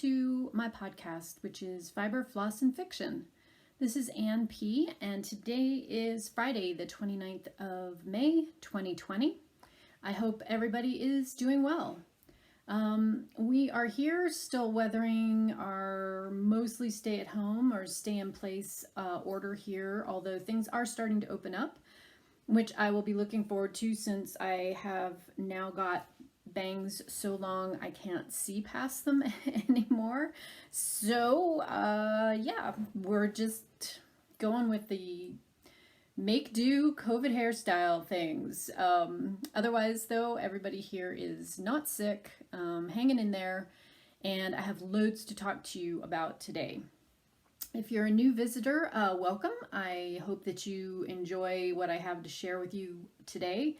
to my podcast, which is Fiber, Floss, and Fiction. This is Ann P., and today is Friday, the 29th of May, 2020. I hope everybody is doing well. We are here still weathering our mostly stay-at-home or stay-in-place order here, although things are starting to open up, which I will be looking forward to since I have now got bangs so long I can't see past them anymore. So yeah, we're just going with the make do COVID hairstyle things. Otherwise though, everybody here is not sick, hanging in there, and I have loads to talk to you about today. If you're a new visitor, welcome. I hope that you enjoy what I have to share with you today.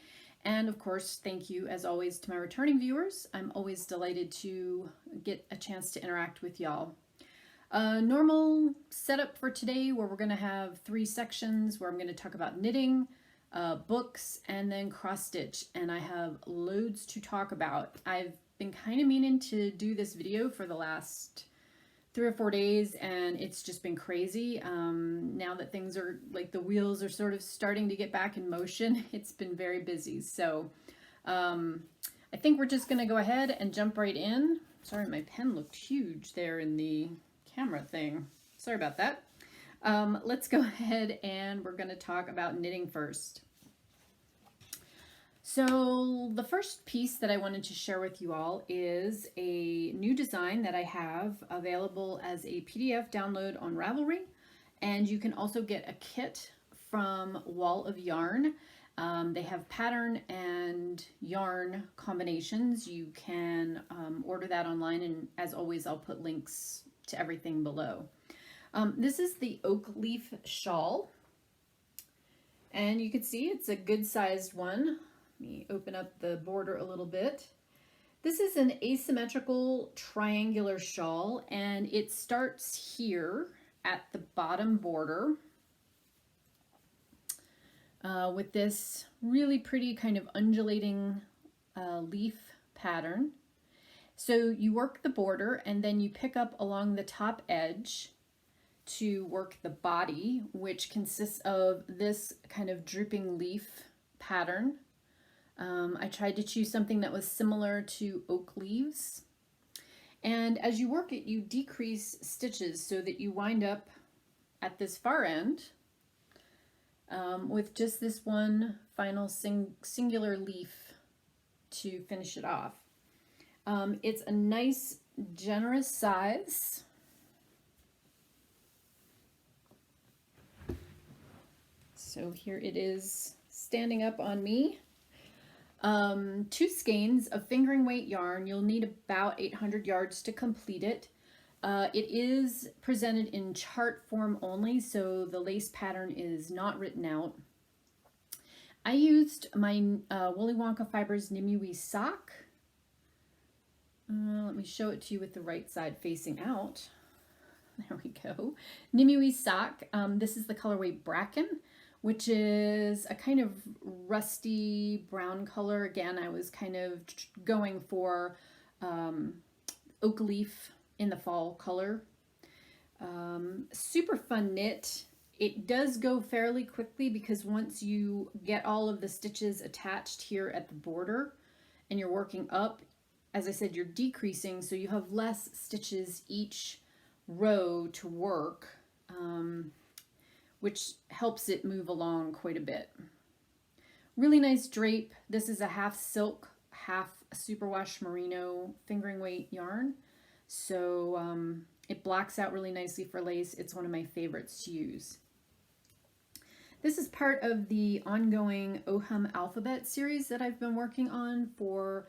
And of course, thank you as always to my returning viewers. I'm always delighted to get a chance to interact with y'all. Normal setup for today where we're gonna have 3 sections where I'm gonna talk about knitting, books, and then cross stitch. And I have loads to talk about. I've been kind of meaning to do this video for the last 3 or 4 days, and it's just been crazy. Now that things are like the wheels are sort of starting to get back in motion, it's been very busy. So I think we're just gonna go ahead and jump right in. Sorry, my pen looked huge there in the camera thing. Sorry about that. Let's go ahead and we're gonna talk about knitting first. So the first piece that I wanted to share with you all is a new design that I have available as a PDF download on Ravelry, and you can also get a kit from Wall of Yarn. They have pattern and yarn combinations. You can order that online, and as always I'll put links to everything below. This is the oak leaf shawl, and you can see it's a good sized one. Let me open up the border a little bit. This is an asymmetrical triangular shawl, and it starts here at the bottom border with this really pretty kind of undulating leaf pattern. So you work the border and then you pick up along the top edge to work the body, which consists of this kind of drooping leaf pattern. I tried to choose something that was similar to oak leaves. And as you work it, you decrease stitches so that you wind up at this far end with just this one final singular leaf to finish it off. It's a nice, generous size. So here it is standing up on me. 2 skeins of fingering weight yarn. You'll need about 800 yards to complete it. It is presented in chart form only, so the lace pattern is not written out. I used my Woolly Wonka Fibers Nimue sock. Let me show it to you with the right side facing out. There we go. Nimue sock. This is the colorway Bracken, which is a kind of rusty brown color. Again, I was kind of going for oak leaf in the fall color. Super fun knit. It does go fairly quickly because once you get all of the stitches attached here at the border and you're working up, as I said, you're decreasing, so you have less stitches each row to work, which helps it move along quite a bit. Really nice drape. This is a half silk, half superwash merino fingering weight yarn. So it blacks out really nicely for lace. It's one of my favorites to use. This is part of the ongoing Ohum Alphabet series that I've been working on for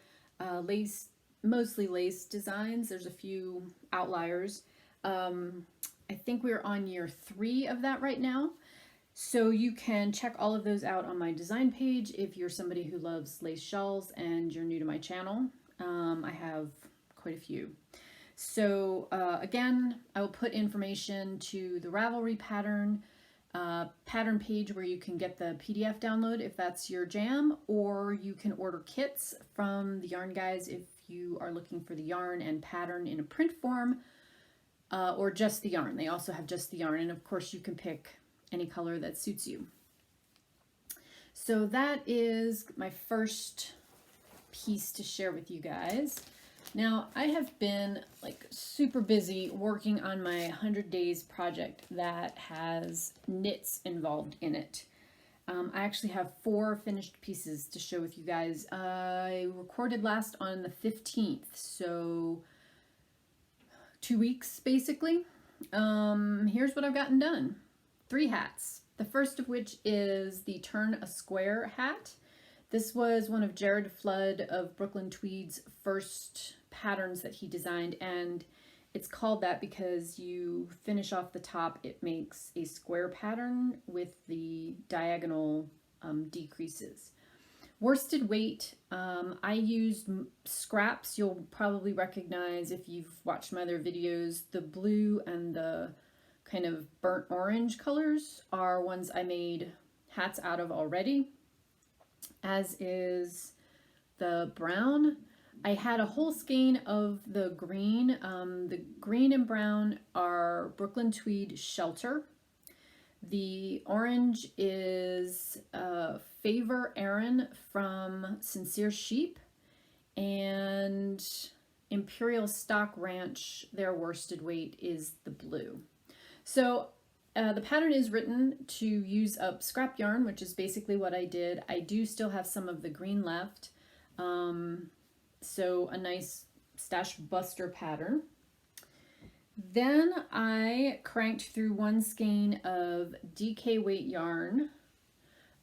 lace, mostly lace designs. There's a few outliers. I think we're on year 3 of that right now. So you can check all of those out on my design page if you're somebody who loves lace shawls and you're new to my channel. I have quite a few. So again, I will put information to the Ravelry pattern pattern page where you can get the PDF download if that's your jam, or you can order kits from the Yarn Guys if you are looking for the yarn and pattern in a print form, or just the yarn. They also have just the yarn, and of course you can pick any color that suits you. So that is my first piece to share with you guys. Now, I have been like super busy working on my 100 days project that has knits involved in it. I actually have 4 finished pieces to show with you guys. I recorded last on the 15th, so 2 weeks basically. Here's what I've gotten done. 3 hats. The first of which is the Turn a Square hat. This was one of Jared Flood of Brooklyn Tweed's first patterns that he designed, and it's called that because you finish off the top, it makes a square pattern with the diagonal decreases. Worsted weight, I used scraps. You'll probably recognize if you've watched my other videos, the blue and the kind of burnt orange colors are ones I made hats out of already, as is the brown. I had a whole skein of the green. The green and brown are Brooklyn Tweed Shelter. The orange is Favor Aaron from Sincere Sheep, and Imperial Stock Ranch, their worsted weight is the blue. So the pattern is written to use up scrap yarn, which is basically what I did. I do still have some of the green left. So a nice stash buster pattern. Then I cranked through 1 skein of DK weight yarn.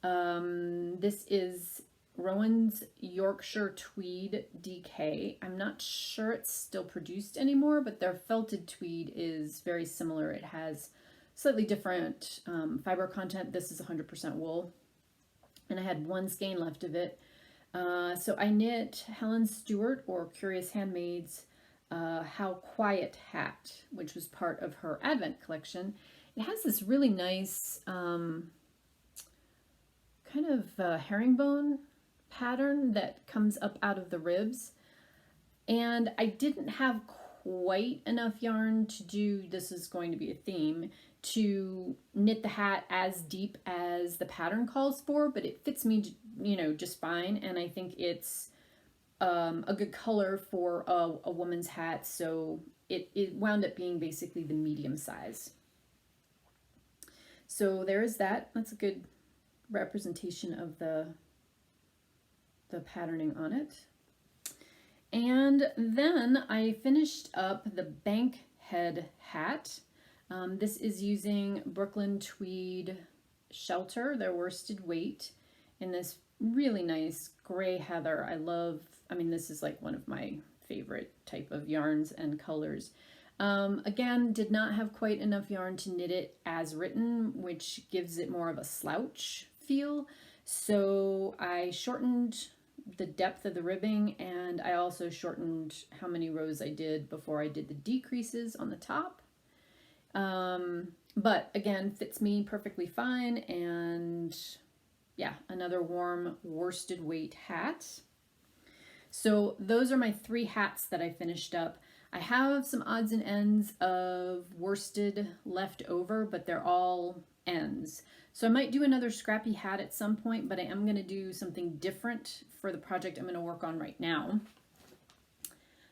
This is Rowan's Yorkshire Tweed DK. I'm not sure it's still produced anymore, but their felted tweed is very similar. It has slightly different fiber content. This is 100% wool, and I had 1 skein left of it. So I knit Helen Stewart, or Curious Handmaid's How Quiet hat, which was part of her Advent collection. It has this really nice kind of herringbone pattern that comes up out of the ribs, and I didn't have quite enough yarn to do, this is going to be a theme, to knit the hat as deep as the pattern calls for, but it fits me, you know, just fine, and I think it's a good color for a woman's hat, so it wound up being basically the medium size. So there is that. That's a good representation of the patterning on it. And then I finished up the bank head hat. This is using Brooklyn Tweed Shelter, their worsted weight, in this really nice gray heather. I mean, this is like one of my favorite type of yarns and colors. Again, did not have quite enough yarn to knit it as written, which gives it more of a slouch feel. So I shortened the depth of the ribbing, and I also shortened how many rows I did before I did the decreases on the top. But again, fits me perfectly fine, and yeah, another warm worsted weight hat. So those are my 3 hats that I finished up. I have some odds and ends of worsted left over, but they're all ends. So I might do another scrappy hat at some point, but I am going to do something different for the project I'm going to work on right now.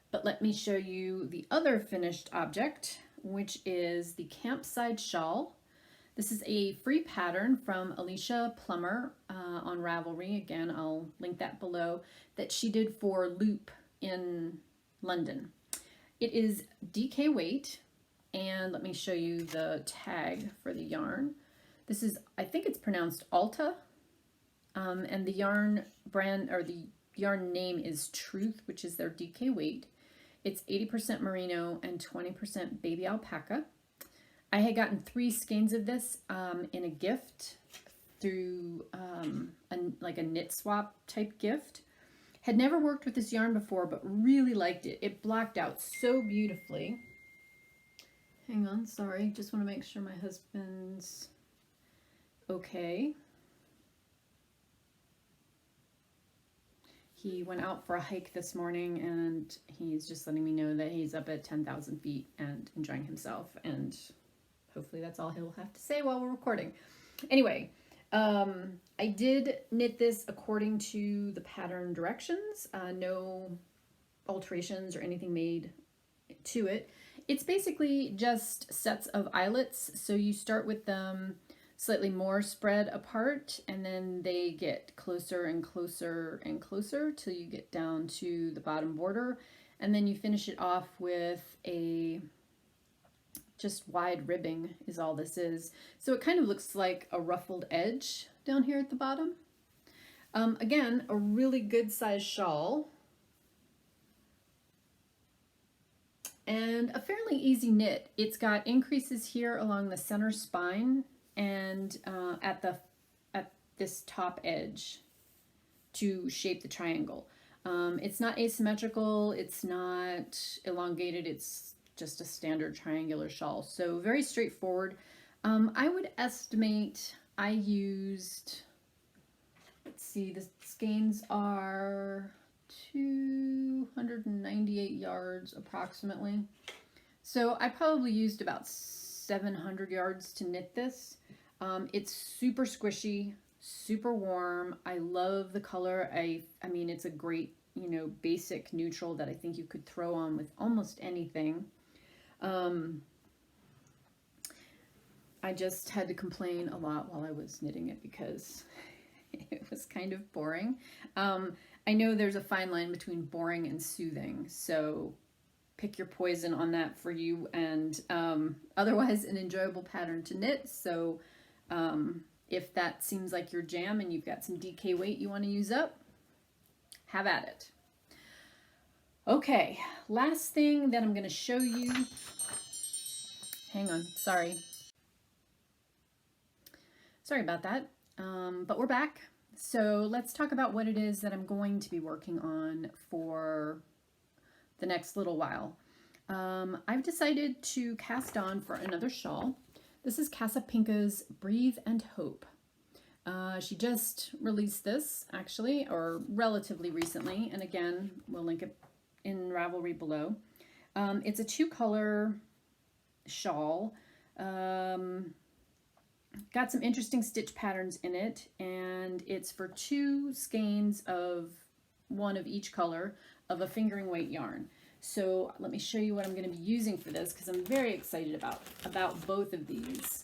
But let me show you the other finished object, which is the Campside Shawl. This is a free pattern from Alicia Plummer on Ravelry. Again, I'll link that below, that she did for Loop in London. It is DK weight, and let me show you the tag for the yarn. This is, I think it's pronounced Alta, and the yarn brand, or the yarn name is Truth, which is their DK weight. It's 80% merino and 20% baby alpaca. I had gotten 3 skeins of this in a gift through like a knit swap type gift. Had never worked with this yarn before, but really liked it. It blocked out so beautifully. Hang on, sorry, just want to make sure my husband's okay. He went out for a hike this morning, and he's just letting me know that he's up at 10,000 feet and enjoying himself, and hopefully that's all he'll have to say while we're recording. Anyway, I did knit this according to the pattern directions. No alterations or anything made to it. It's basically just sets of eyelets. So you start with them slightly more spread apart, and then they get closer and closer and closer till you get down to the bottom border. And then you finish it off with a just wide ribbing is all this is. So it kind of looks like a ruffled edge down here at the bottom. Again, a really good size shawl. And a fairly easy knit. It's got increases here along the center spine and at this top edge to shape the triangle. It's not asymmetrical, it's not elongated, it's just a standard triangular shawl. So very straightforward. I would estimate I used, let's see, the skeins are 298 yards approximately. So I probably used about 700 yards to knit this. It's super squishy, super warm. I love the color. I mean, it's a great, you know, basic neutral that I think you could throw on with almost anything. I just had to complain a lot while I was knitting it because it was kind of boring. I know there's a fine line between boring and soothing, so pick your poison on that for you, and otherwise an enjoyable pattern to knit. So if that seems like your jam and you've got some DK weight you want to use up, have at it. Okay, last thing that I'm going to show you. Hang on, sorry about that, but we're back. So let's talk about what it is that I'm going to be working on for the next little while. I've decided to cast on for another shawl. This is Casapinka's Breathe and Hope. She just released this, actually, or relatively recently, and again, we'll link it in Ravelry below. It's a 2-color shawl. Got some interesting stitch patterns in it, and it's for 2 skeins of one of each color of a fingering weight yarn. So let me show you what I'm going to be using for this, because I'm very excited about both of these.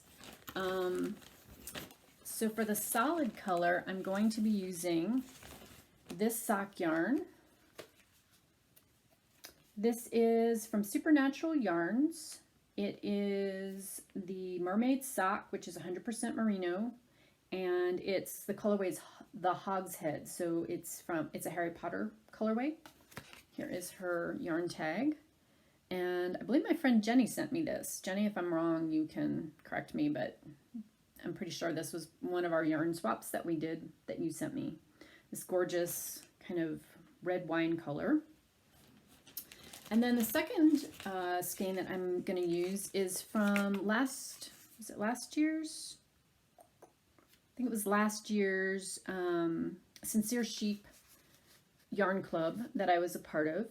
So for the solid color, I'm going to be using this sock yarn. This is from Supernatural Yarns. It is the Mermaid Sock, which is 100% merino, and it's the colorway is the Hogshead, so it's a Harry Potter colorway. Here is her yarn tag, and I believe my friend Jenny sent me this. Jenny, if I'm wrong, you can correct me, but I'm pretty sure this was one of our yarn swaps that we did that you sent me. This gorgeous kind of red wine color. And then the second skein that I'm going to use is from last year's? I think it was last year's Sincere Sheep Yarn Club that I was a part of.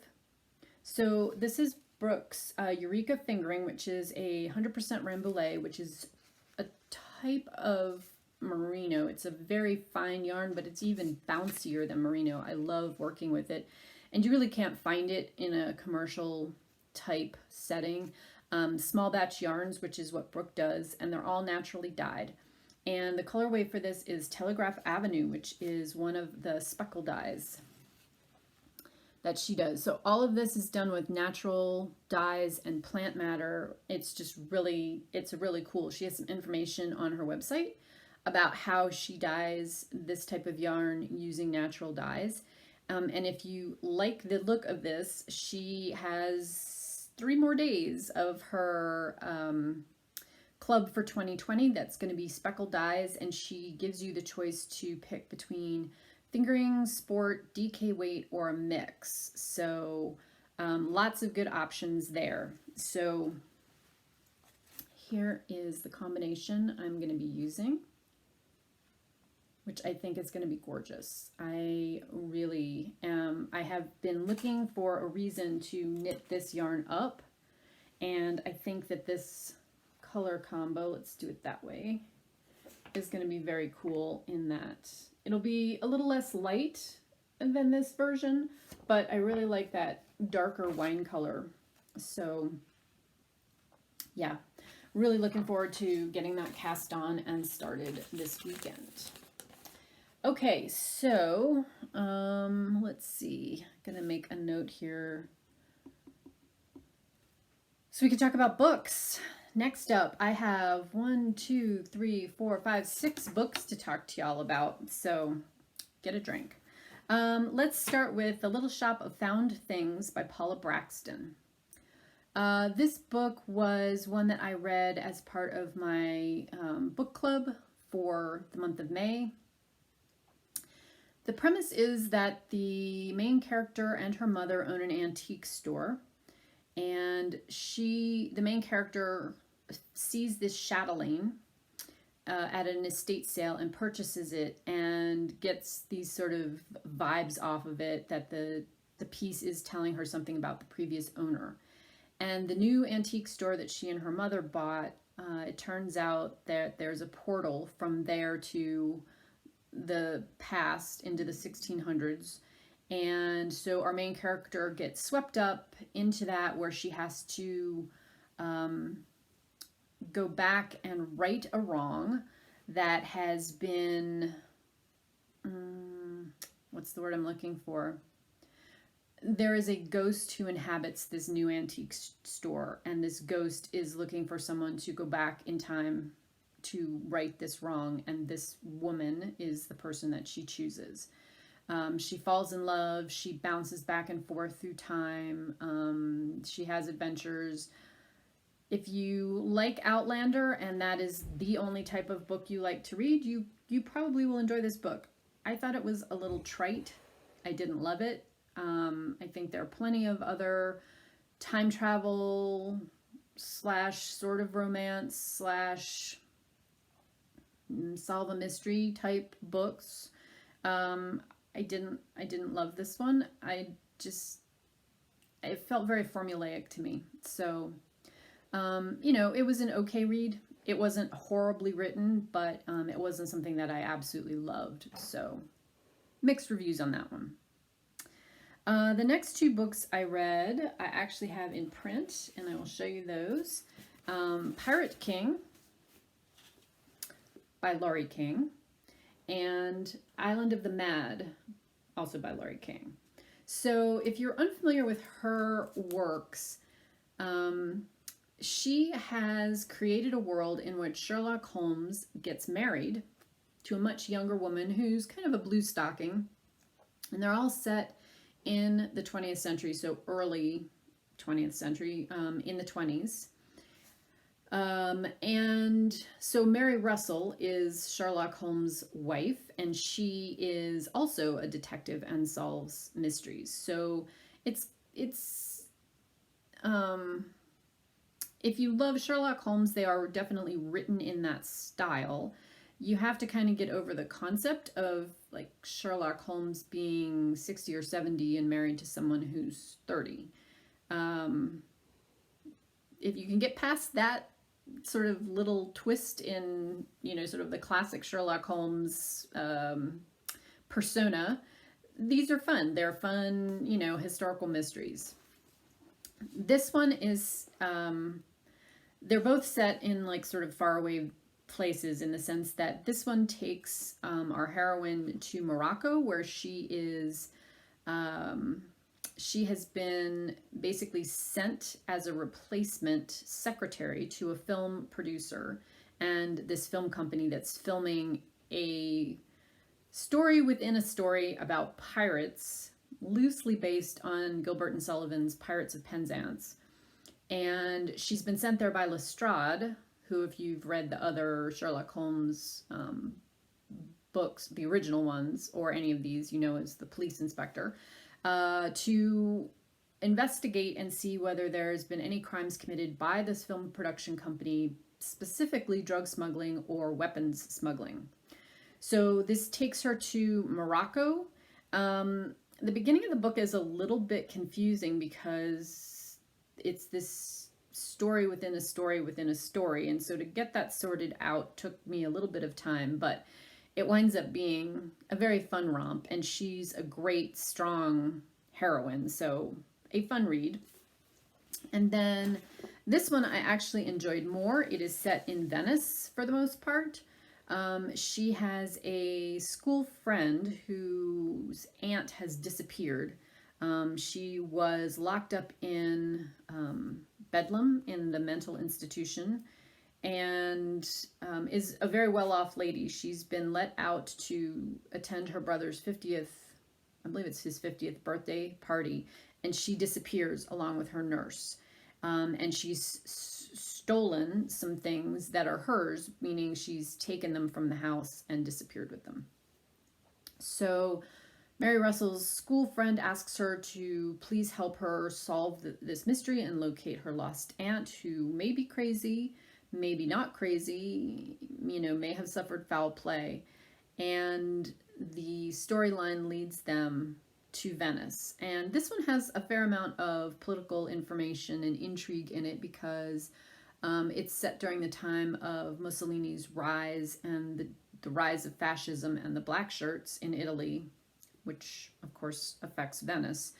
So this is Brooke's Eureka Fingering, which is a 100% Rambouillet, which is a type of merino. It's a very fine yarn, but it's even bouncier than merino. I love working with it. And you really can't find it in a commercial type setting. Small batch yarns, which is what Brooke does, and they're all naturally dyed. And the colorway for this is Telegraph Avenue, which is one of the speckle dyes that she does. So all of this is done with natural dyes and plant matter. It's just really cool. She has some information on her website about how she dyes this type of yarn using natural dyes. And if you like the look of this, she has 3 more days of her club for 2020 that's going to be speckled dyes, and she gives you the choice to pick between fingering, sport, DK weight, or a mix. So lots of good options there. So here is the combination I'm going to be using. which I think is going to be gorgeous. I really am. I have been looking for a reason to knit this yarn up, and I think that this color combo, let's do it that way, is going to be very cool in that it'll be a little less light than this version, but I really like that darker wine color. So yeah, really looking forward to getting that cast on and started this weekend. Okay, so let's see. I'm gonna make a note here so we can talk about books. Next up, I have 6 books to talk to y'all about, so get a drink. Let's start with The Little Shop of Found Things by Paula Braxton. This book was one that I read as part of my book club for the month of May. The premise is that the main character and her mother own an antique store, and the main character sees this chatelaine at an estate sale and purchases it and gets these sort of vibes off of it that the piece is telling her something about the previous owner. And the new antique store that she and her mother bought, it turns out that there's a portal from there to the past into the 1600s. And so our main character gets swept up into that, where she has to go back and right a wrong that has been, what's the word I'm looking for? There is a ghost who inhabits this new antique store, and this ghost is looking for someone to go back in time to right this wrong, and this woman is the person that she chooses. She falls in love, she bounces back and forth through time, she has adventures. If you like Outlander and that is the only type of book you like to read, you probably will enjoy this book. I thought it was a little trite. I didn't love it. I think there are plenty of other time travel / sort of romance / solve a mystery type books. I didn't love this one. It felt very formulaic to me. So, it was an okay read. It wasn't horribly written, but it wasn't something that I absolutely loved. So, mixed reviews on that one. The next 2 books I read, I actually have in print, and I will show you those. Pirate King by Laurie King, and Island of the Mad, also by Laurie King. So if you're unfamiliar with her works, she has created a world in which Sherlock Holmes gets married to a much younger woman who's kind of a blue stocking, and they're all set in the 20th century, so early 20th century, in the 20s. And so Mary Russell is Sherlock Holmes' wife, and she is also a detective and solves mysteries. So it's if you love Sherlock Holmes, they are definitely written in that style. You have to kind of get over the concept of like Sherlock Holmes being 60 or 70 and married to someone who's 30. If you can get past that sort of little twist in, sort of the classic Sherlock Holmes persona, these are fun. They're fun, historical mysteries. This one is, they're both set in like sort of faraway places, in the sense that this one takes our heroine to Morocco, where she has been basically sent as a replacement secretary to a film producer and this film company that's filming a story within a story about pirates, loosely based on Gilbert and Sullivan's Pirates of Penzance. And she's been sent there by Lestrade, who, if you've read the other Sherlock Holmes books, the original ones, or any of these, is the police inspector, to investigate and see whether there's been any crimes committed by this film production company, specifically drug smuggling or weapons smuggling. So this takes her to Morocco. The beginning of the book is a little bit confusing because it's this story within a story within a story. And so to get that sorted out took me a little bit of time, but it winds up being a very fun romp. And she's a great, strong heroine. So a fun read. And then this one I actually enjoyed more. It is set in Venice for the most part. She has a school friend whose aunt has disappeared. She was locked up in Bedlam in the mental institution and is a very well-off lady. She's been let out to attend her brother's 50th, I believe it's his 50th birthday party, and she disappears along with her nurse. And she's stolen some things that are hers, meaning she's taken them from the house and disappeared with them. So Mary Russell's school friend asks her to please help her solve this mystery and locate her lost aunt, who may be crazy, maybe not crazy, may have suffered foul play. And the storyline leads them to Venice. And this one has a fair amount of political information and intrigue in it because it's set during the time of Mussolini's rise and the rise of fascism and the black shirts in Italy, which of course affects Venice.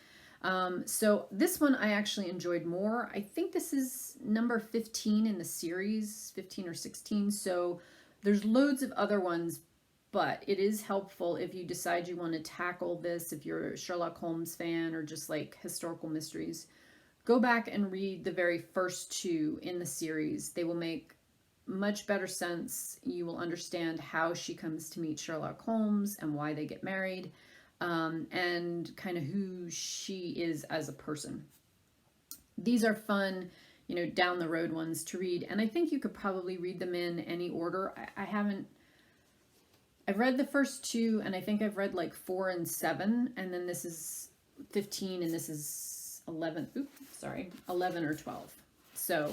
So this one I actually enjoyed more. I think this is number 15 in the series, 15 or 16. So there's loads of other ones, but it is helpful if you decide you want to tackle this, if you're a Sherlock Holmes fan or just like historical mysteries. Go back and read the very first two in the series. They will make much better sense. You will understand how she comes to meet Sherlock Holmes and why they get married, and kind of who she is as a person. These are fun, down the road ones to read, and I think you could probably read them in any order. I've read the first two, and I think I've read like 4 and 7, and then this is 15, and this is 11. 11 or 12. So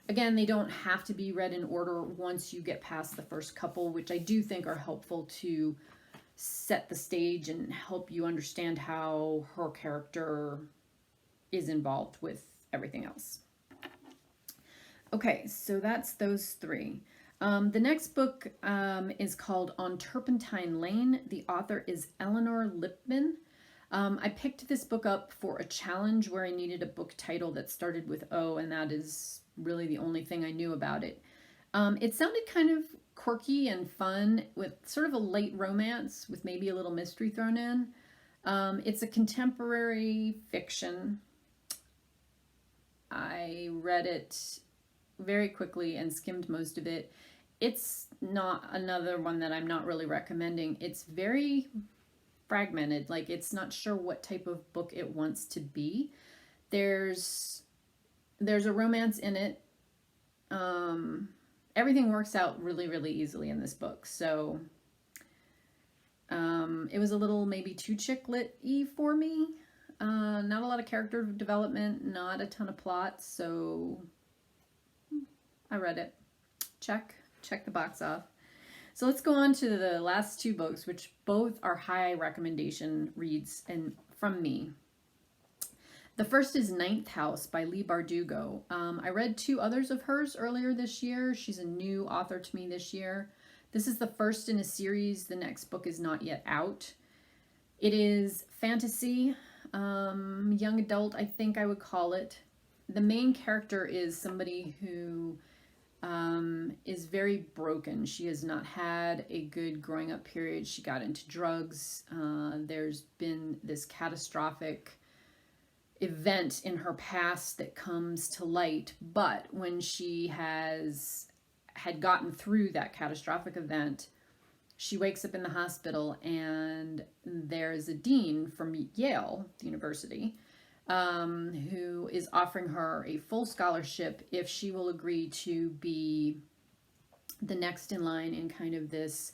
again, they don't have to be read in order once you get past the first couple, which I do think are helpful to set the stage and help you understand how her character is involved with everything else. Okay, so that's those 3. The next book is called On Turpentine Lane. The author is Eleanor Lipman. I picked this book up for a challenge where I needed a book title that started with O, and that is really the only thing I knew about it. It sounded kind of quirky and fun with sort of a light romance with maybe a little mystery thrown in. It's a contemporary fiction. I read it very quickly and skimmed most of it. It's not another one that I'm not really recommending. It's very fragmented, like it's not sure what type of book it wants to be. There's a romance in it. Everything works out really, really easily in this book. So it was a little maybe too chick lit-y for me. Not a lot of character development, not a ton of plot, so I read it. Check the box off. So let's go on to the last 2 books, which both are high recommendation reads and from me. The first is Ninth House by Leigh Bardugo. I read 2 others of hers earlier this year. She's a new author to me this year. This is the first in a series. The next book is not yet out. It is fantasy, young adult, I think I would call it. The main character is somebody who is very broken. She has not had a good growing up period. She got into drugs. There's been this catastrophic event in her past that comes to light, but when she had gotten through that catastrophic event, she wakes up in the hospital and there's a dean from Yale University who is offering her a full scholarship if she will agree to be the next in line in kind of this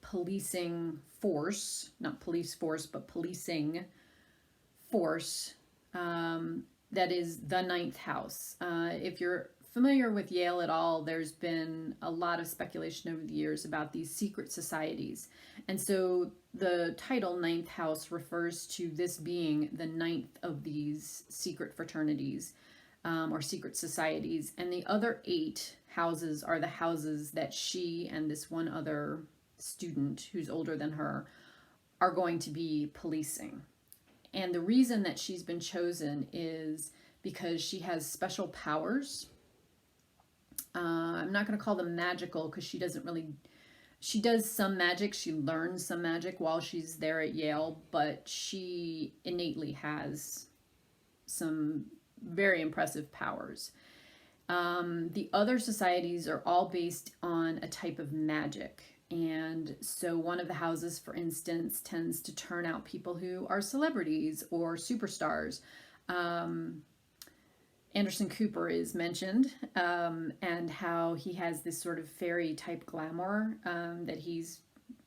policing force, not police force, but policing force that is the Ninth House. If you're familiar with Yale at all, there's been a lot of speculation over the years about these secret societies. And so the title Ninth House refers to this being the ninth of these secret fraternities or secret societies. And the other 8 houses are the houses that she and this one other student who's older than her are going to be policing. And the reason that she's been chosen is because she has special powers. I'm not going to call them magical because she does some magic. She learns some magic while she's there at Yale, but she innately has some very impressive powers. The other societies are all based on a type of magic. And so one of the houses, for instance, tends to turn out people who are celebrities or superstars. Anderson Cooper is mentioned, and how he has this sort of fairy type glamour, that he's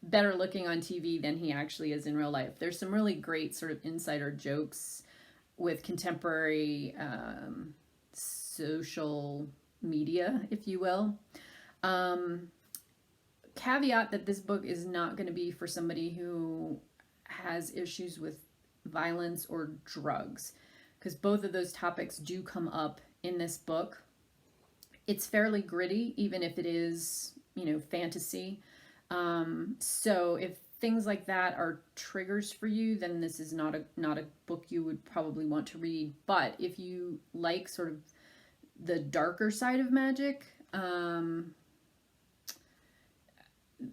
better looking on TV than he actually is in real life. There's some really great sort of insider jokes with contemporary social media, if you will. Caveat that this book is not going to be for somebody who has issues with violence or drugs, because both of those topics do come up in this book. It's fairly gritty, even if it is, fantasy. So if things like that are triggers for you, then this is not a book you would probably want to read. But if you like sort of the darker side of magic,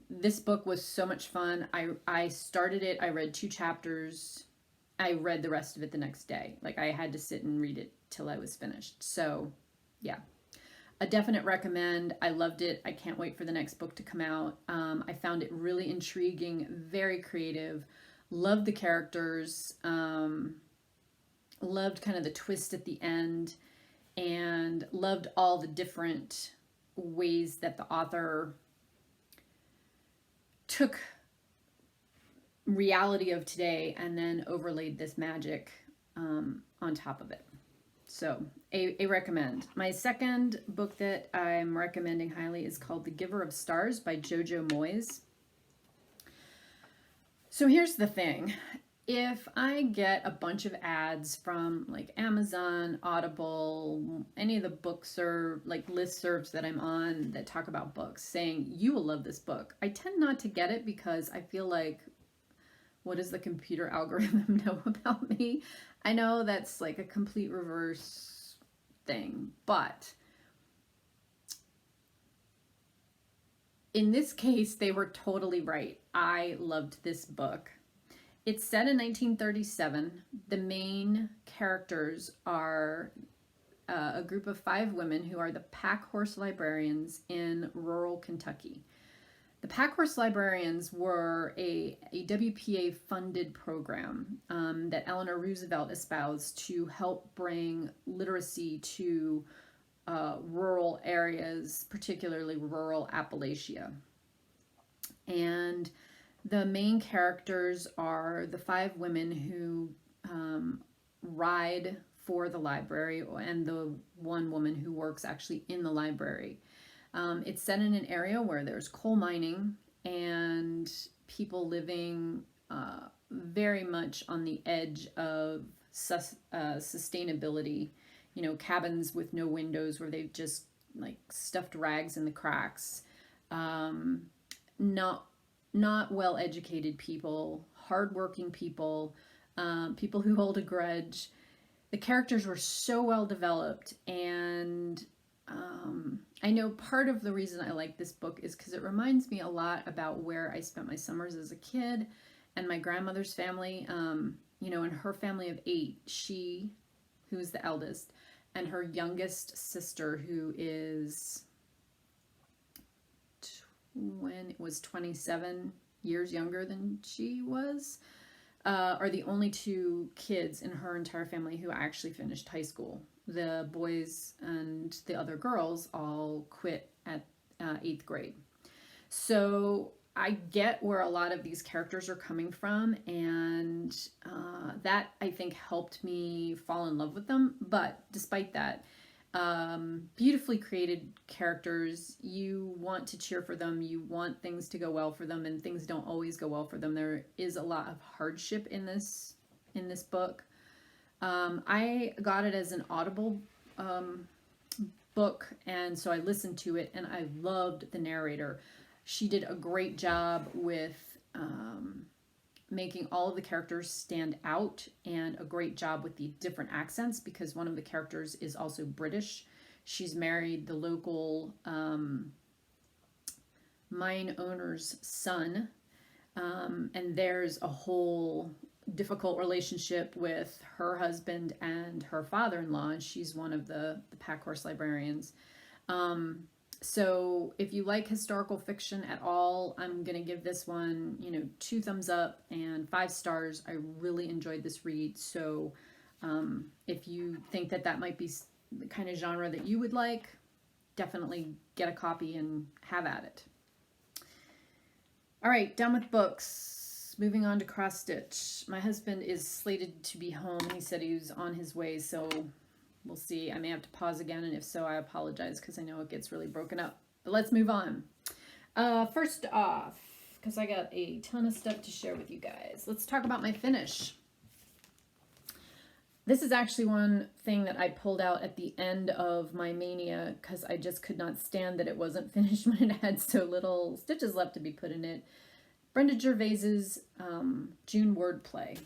this book was so much fun. I started it, I read 2 chapters, I read the rest of it the next day. Like, I had to sit and read it till I was finished. So yeah, a definite recommend. I loved it. I can't wait for the next book to come out. I found it really intriguing, very creative, loved the characters, loved kind of the twist at the end, and loved all the different ways that the author took reality of today and then overlaid this magic on top of it. So a recommend. My second book that I'm recommending highly is called The Giver of Stars by Jojo Moyes. So here's the thing. If I get a bunch of ads from like Amazon, Audible, any of the books or like listservs that I'm on that talk about books saying, you will love this book, I tend not to get it because I feel like, what does the computer algorithm know about me? I know that's like a complete reverse thing, but in this case, they were totally right. I loved this book. It's set in 1937. The main characters are a group of 5 women who are the pack horse librarians in rural Kentucky. The pack horse librarians were a WPA-funded program that Eleanor Roosevelt espoused to help bring literacy to rural areas, particularly rural Appalachia. And the main characters are the 5 women who ride for the library and the one woman who works actually in the library. It's set in an area where there's coal mining and people living very much on the edge of sustainability. Cabins with no windows where they've just like stuffed rags in the cracks. Not well-educated people, hardworking people, people who hold a grudge. The characters were so well developed, and I know part of the reason I like this book is because it reminds me a lot about where I spent my summers as a kid and my grandmother's family. In her family of 8, she, who is the eldest, and her youngest sister, who is when it was 27 years younger than she was, are the only 2 kids in her entire family who actually finished high school. The boys and the other girls all quit at 8th grade. So I get where a lot of these characters are coming from, and that I think helped me fall in love with them. But despite that, Beautifully created characters. You want to cheer for them. You want things to go well for them, and things don't always go well for them. There is a lot of hardship in this book. I got it as an Audible book, and so I listened to it, and I loved the narrator. She did a great job with making all of the characters stand out, and a great job with the different accents, because one of the characters is also British. She's married the local mine owner's son, and there's a whole difficult relationship with her husband and her father-in-law, and she's one of the pack horse librarians. So if you like historical fiction at all, I'm going to give this one, 2 thumbs up and 5 stars. I really enjoyed this read. So if you think that might be the kind of genre that you would like, definitely get a copy and have at it. All right, done with books. Moving on to cross stitch. My husband is slated to be home. He said he was on his way, so we'll see. I may have to pause again, and if so, I apologize because I know it gets really broken up. But let's move on. First off, because I got a ton of stuff to share with you guys, let's talk about my finish. This is actually one thing that I pulled out at the end of my mania because I just could not stand that it wasn't finished when it had so little stitches left to be put in it. Brenda Gervais's June wordplay.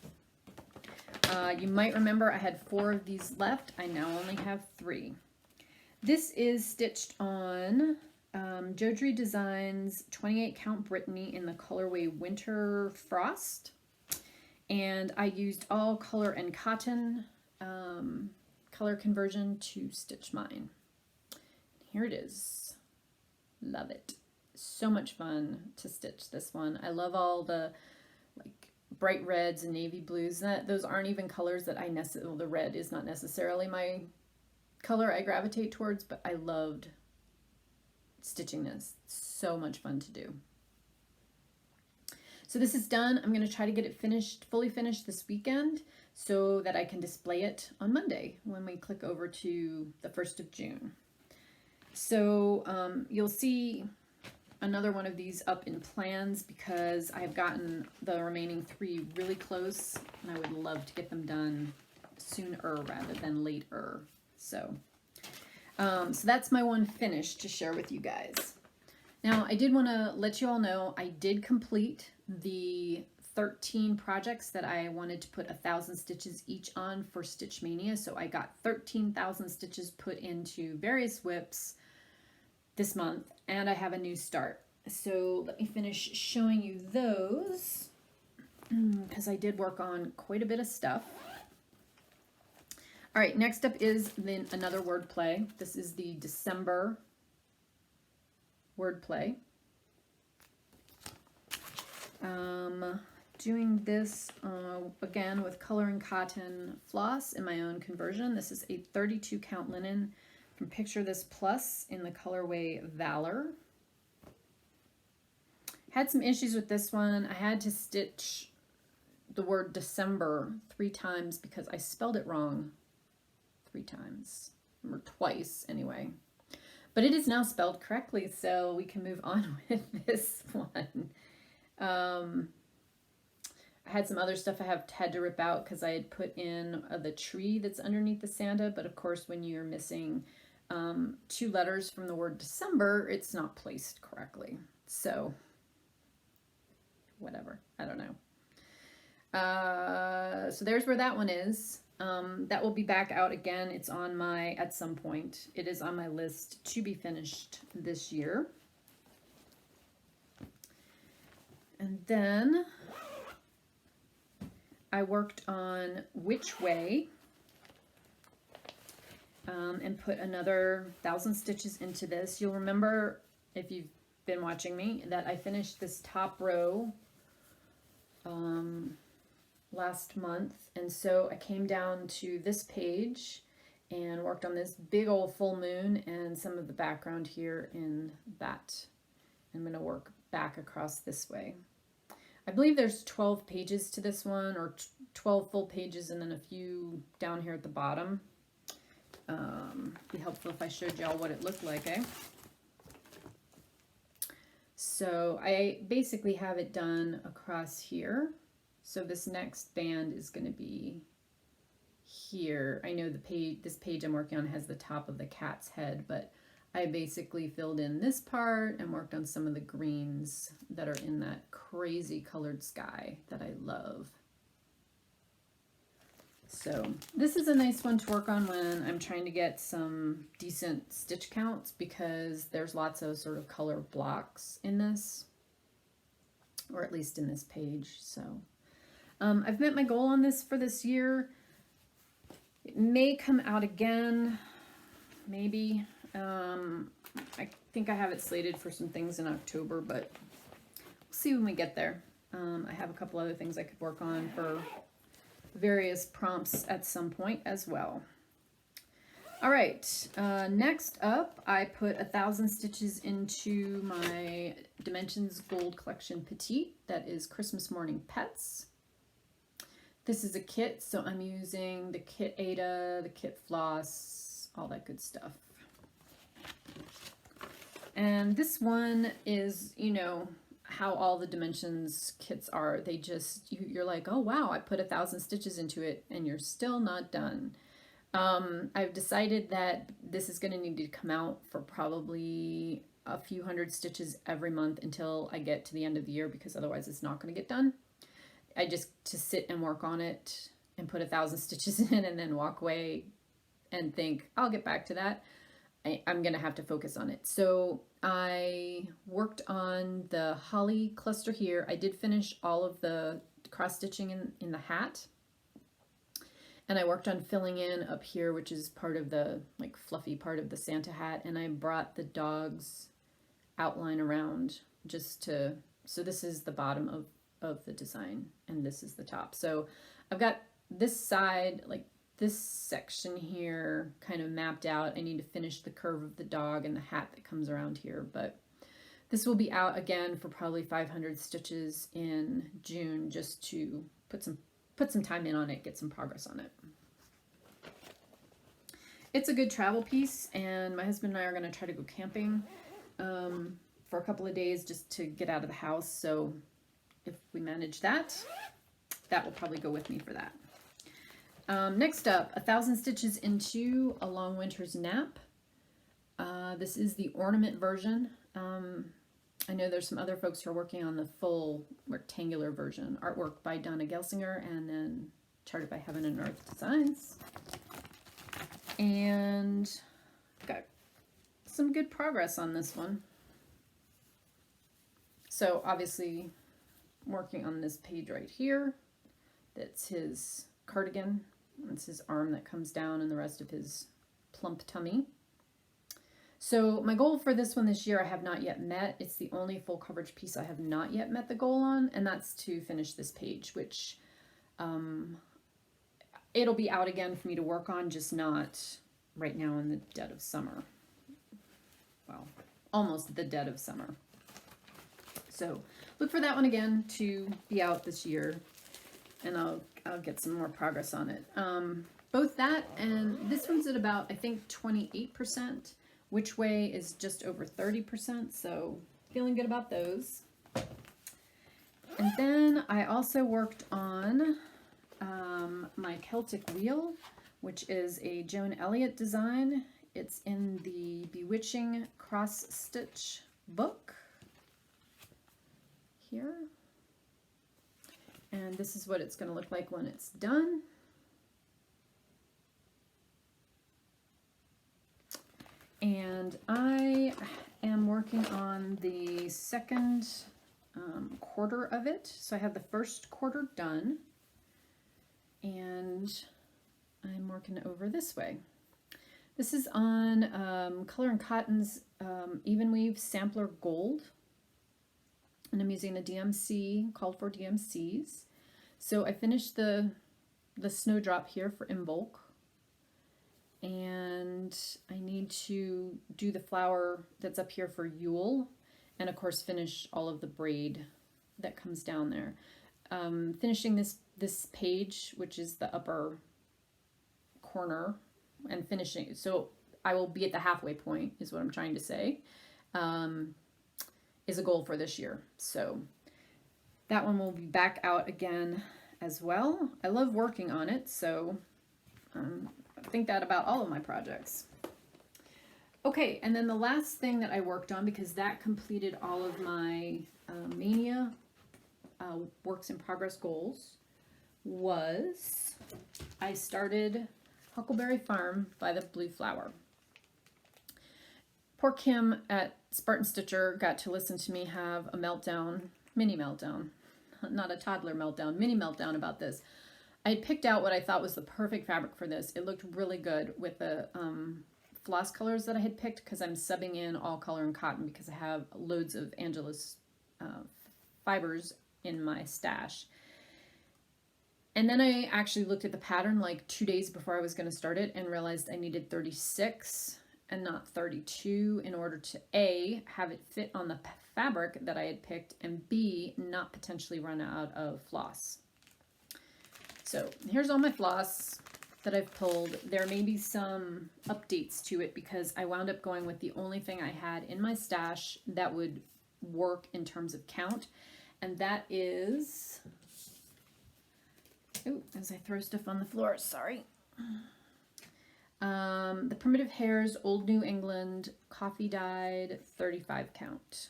You might remember I had 4 of these left. I now only have 3. This is stitched on Jodyri Designs 28 Count Brittany in the colorway Winter Frost. And I used all color and cotton color conversion to stitch mine. Here it is. Love it. So much fun to stitch this one. I love all the bright reds and navy blues. Those aren't even colors that the red is not necessarily my color I gravitate towards, but I loved stitching this. So much fun to do. So this is done. I'm going to try to get it fully finished this weekend so that I can display it on Monday when we click over to the 1st of June. So you'll see another one of these up in plans because I've gotten the remaining 3 really close, and I would love to get them done sooner rather than later. So that's my one finish to share with you guys. Now, I did want to let you all know I did complete the 13 projects that I wanted to put 1,000 stitches each on for Stitch Mania. So I got 13,000 stitches put into various whips this month, and I have a new start. So let me finish showing you those because I did work on quite a bit of stuff. All right, next up is then another wordplay. This is the December wordplay. Doing this again with color and cotton floss in my own conversion. This is a 32 count linen from Picture This Plus in the colorway Valor. Had some issues with this one. I had to stitch the word December 3 times because I spelled it wrong 3 times, or twice anyway. But it is now spelled correctly, so we can move on with this one. I had some other stuff I had to rip out because I had put in the tree that's underneath the Santa, but of course when you're missing 2 letters from the word December, it's not placed correctly. So whatever, I don't know. So there's where that one is. That will be back out again. It's on at some point, it is on my list to be finished this year. And then I worked on Which Way and put another 1,000 stitches into this. You'll remember, if you've been watching me, that I finished this top row last month, and so I came down to this page and worked on this big old full moon and some of the background here in that. I'm going to work back across this way. I believe there's 12 pages to this one, or 12 full pages and then a few down here at the bottom. Be helpful if I showed y'all what it looked like, eh? So I basically have it done across here. So this next band is going to be here. I know this page I'm working on has the top of the cat's head, but I basically filled in this part and worked on some of the greens that are in that crazy colored sky that I love. So this is a nice one to work on when I'm trying to get some decent stitch counts, because there's lots of sort of color blocks in this, or at least in this page. So I've met my goal on this for this year. It may come out again, maybe. I think I have it slated for some things in October, but we'll see when we get there. I have a couple other things I could work on for various prompts at some point as well. All right, next up, I put 1,000 stitches into my Dimensions Gold Collection Petite. That is Christmas Morning Pets. This is a kit, so I'm using the kit Ada, the kit Floss, all that good stuff. And this one is, you know, how all the Dimensions kits are. They just, you're like, oh wow, I put 1,000 stitches into it and you're still not done. I've decided that this is going to need to come out for probably a few hundred stitches every month until I get to the end of the year, because otherwise it's not going to get done. I just to sit and work on it and put 1,000 stitches in and then walk away and think I'll get back to that. I'm going to have to focus on it. So I worked on the holly cluster here. I did finish all of the cross stitching in the hat. And I worked on filling in up here, which is part of the like fluffy part of the Santa hat. And I brought the dog's outline around just to, so this is the bottom of the design and this is the top. So I've got this side, like this section here kind of mapped out. I need to finish the curve of the dog and the hat that comes around here, but this will be out again for probably 500 stitches in June, just to put some time in on it, get some progress on it. It's a good travel piece, and my husband and I are going to try to go camping for a couple of days just to get out of the house. So if we manage that, that will probably go with me for that. Next up, 1,000 stitches into A Long Winter's Nap. This is the ornament version. I know there's some other folks who are working on the full rectangular version. Artwork by Dona Gelsinger and then charted by Heaven and Earth Designs. And got some good progress on this one. So obviously working on this page right here. That's his cardigan. It's his arm that comes down and the rest of his plump tummy. So my goal for this one this year I have not yet met. It's the only full coverage piece I have not yet met the goal on, and that's to finish this page, which it'll be out again for me to work on, just not right now in the dead of summer. Well, almost the dead of summer. So look for that one again to be out this year, and I'll get some more progress on it. Both that and this one's at about, I think, 28%. Which Way is just over 30%, so feeling good about those. And then I also worked on my Celtic Wheel, which is a Joan Elliott design. It's in the Bewitching Cross Stitch book here. And this is what it's going to look like when it's done. And I am working on the second quarter of it. So I have the first quarter done, and I'm working over this way. This is on Color and Cotton's Evenweave Sampler Gold, and I'm using a DMC, called for DMCs. So I finished the snowdrop here for in bulk. And I need to do the flower that's up here for Yule, and of course finish all of the braid that comes down there. Finishing this page, which is the upper corner, and finishing. So I will be at the halfway point is what I'm trying to say, is a goal for this year. So that one will be back out again as well. I love working on it, so I think that about all of my projects. Okay, and then the last thing that I worked on, because that completed all of my Mania works in progress goals, was I started Huckleberry Farm by the Blue Flower. Poor Kim at Spartan Stitcher got to listen to me have a meltdown, mini meltdown, not a toddler meltdown, mini meltdown about this. I had picked out what I thought was the perfect fabric for this. It looked really good with the floss colors that I had picked, because I'm subbing in all color and cotton because I have loads of Angelus fibers in my stash. And then I actually looked at the pattern like 2 days before I was going to start it and realized I needed 36 and not 32 in order to A, have it fit on the fabric that I had picked, and B, not potentially run out of floss. So here's all my floss that I've pulled. There may be some updates to it because I wound up going with the only thing I had in my stash that would work in terms of count, and that is, oh, as I throw stuff on the floor, sorry. The Primitive Hare's Old New England coffee dyed 35 count.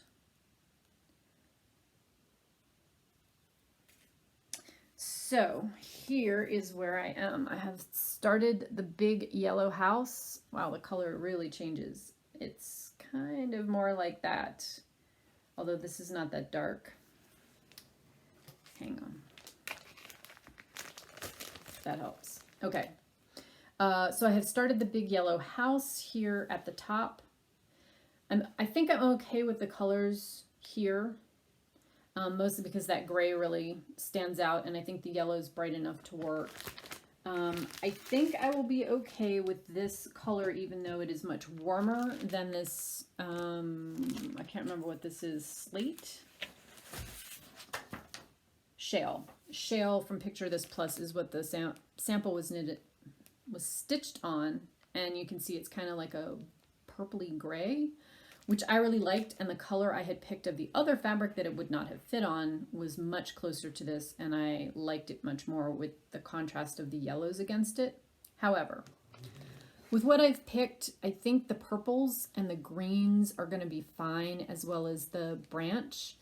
So here is where I am. I have started the big yellow house. Wow, the color really changes. It's kind of more like that, although this is not that dark. Hang on. That helps. Okay. So I have started the big yellow house here at the top. I think I'm okay with the colors here, mostly because that gray really stands out, and I think the yellow is bright enough to work. I think I will be okay with this color, even though it is much warmer than this, I can't remember what this is, slate? Shale. Shale from Picture This Plus is what the sample was stitched on, and you can see it's kind of like a purpley gray, which I really liked, and the color I had picked of the other fabric that it would not have fit on was much closer to this, and I liked it much more with the contrast of the yellows against it. However, with what I've picked, I think the purples and the greens are going to be fine, as well as the branch.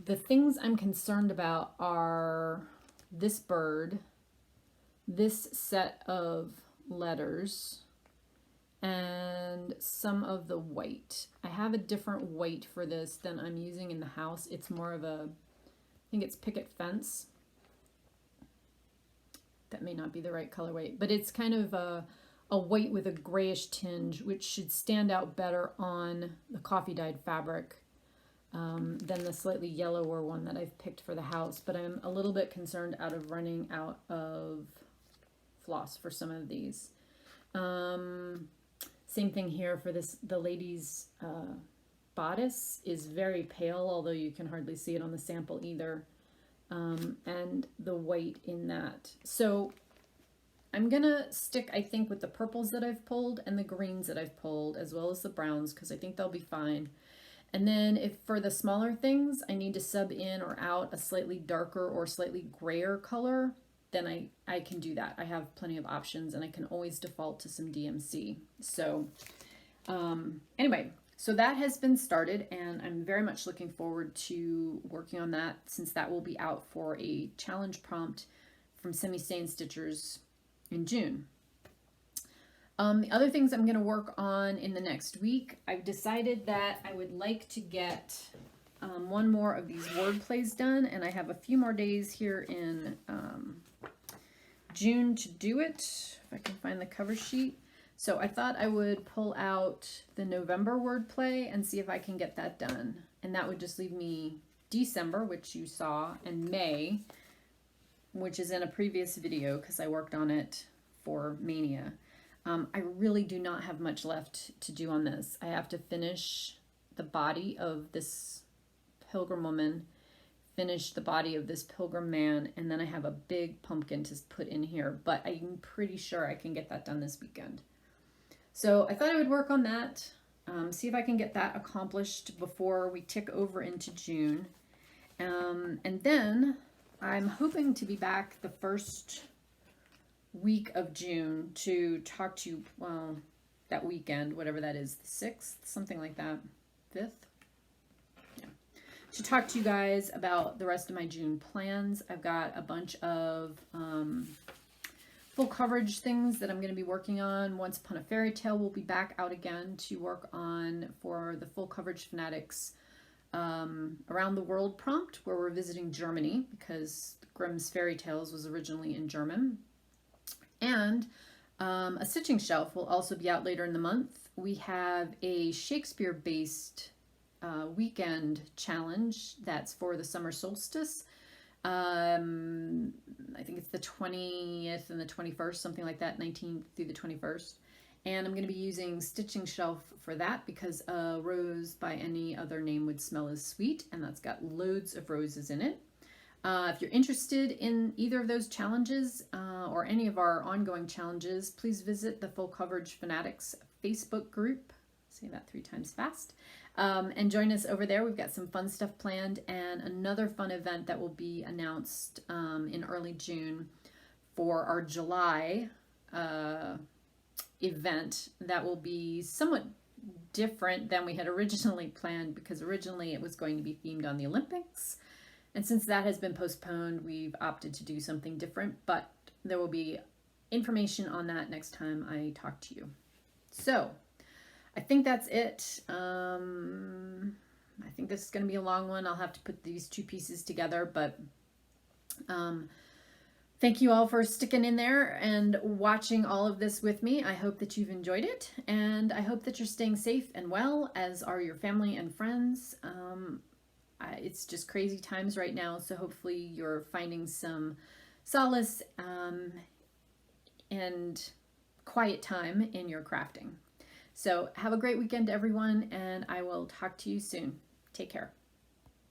The things I'm concerned about are this bird, this set of letters, and some of the white. I have a different white for this than I'm using in the house. It's more of a, I think it's picket fence. That may not be the right colorway, but it's kind of a white with a grayish tinge, which should stand out better on the coffee dyed fabric than the slightly yellower one that I've picked for the house. But I'm a little bit concerned out of running out of floss for some of these. Same thing here for this. The lady's bodice is very pale, although you can hardly see it on the sample either. And the white in that. So I'm gonna stick, I think, with the purples that I've pulled and the greens that I've pulled, as well as the browns, because I think they'll be fine. And then if for the smaller things I need to sub in or out a slightly darker or slightly grayer color, then I can do that. I have plenty of options, and I can always default to some DMC. So anyway, so that has been started, and I'm very much looking forward to working on that, since that will be out for a challenge prompt from Semi-Stain Stitchers in June. The other things I'm going to work on in the next week, I've decided that I would like to get one more of these word plays done, and I have a few more days here in June to do it, if I can find the cover sheet. So I thought I would pull out the November word play and see if I can get that done. And that would just leave me December, which you saw, and May, which is in a previous video because I worked on it for Mania. I really do not have much left to do on this. I have to finish the body of this pilgrim woman, finish the body of this pilgrim man, and then I have a big pumpkin to put in here, but I'm pretty sure I can get that done this weekend. So I thought I would work on that, see if I can get that accomplished before we tick over into June. And then I'm hoping to be back the first week of June to talk to you, well, that weekend, whatever that is, the 6th, something like that, 5th. Yeah. To talk to you guys about the rest of my June plans. I've got a bunch of full coverage things that I'm going to be working on. Once Upon a Fairy Tale will be back out again to work on for the Full Coverage Fanatics Around the World prompt, where we're visiting Germany because Grimm's Fairy Tales was originally in German. And a stitching shelf will also be out later in the month. We have a Shakespeare-based weekend challenge that's for the summer solstice. I think it's the 20th and the 21st, something like that, 19th through the 21st. And I'm going to be using Stitching Shelf for that because a rose by any other name would smell as sweet, and that's got loads of roses in it. If you're interested in either of those challenges or any of our ongoing challenges, please visit the Full Coverage Fanatics Facebook group. Say that 3 times fast. And join us over there. We've got some fun stuff planned and another fun event that will be announced in early June for our July event that will be somewhat different than we had originally planned, because originally it was going to be themed on the Olympics. And since that has been postponed, we've opted to do something different, but there will be information on that next time I talk to you. So I think that's it. I think this is going to be a long one. I'll have to put these 2 pieces together, but thank you all for sticking in there and watching all of this with me. I hope that you've enjoyed it, and I hope that you're staying safe and well, as are your family and friends. It's just crazy times right now, so hopefully you're finding some solace and quiet time in your crafting. So have a great weekend, everyone, and I will talk to you soon. Take care.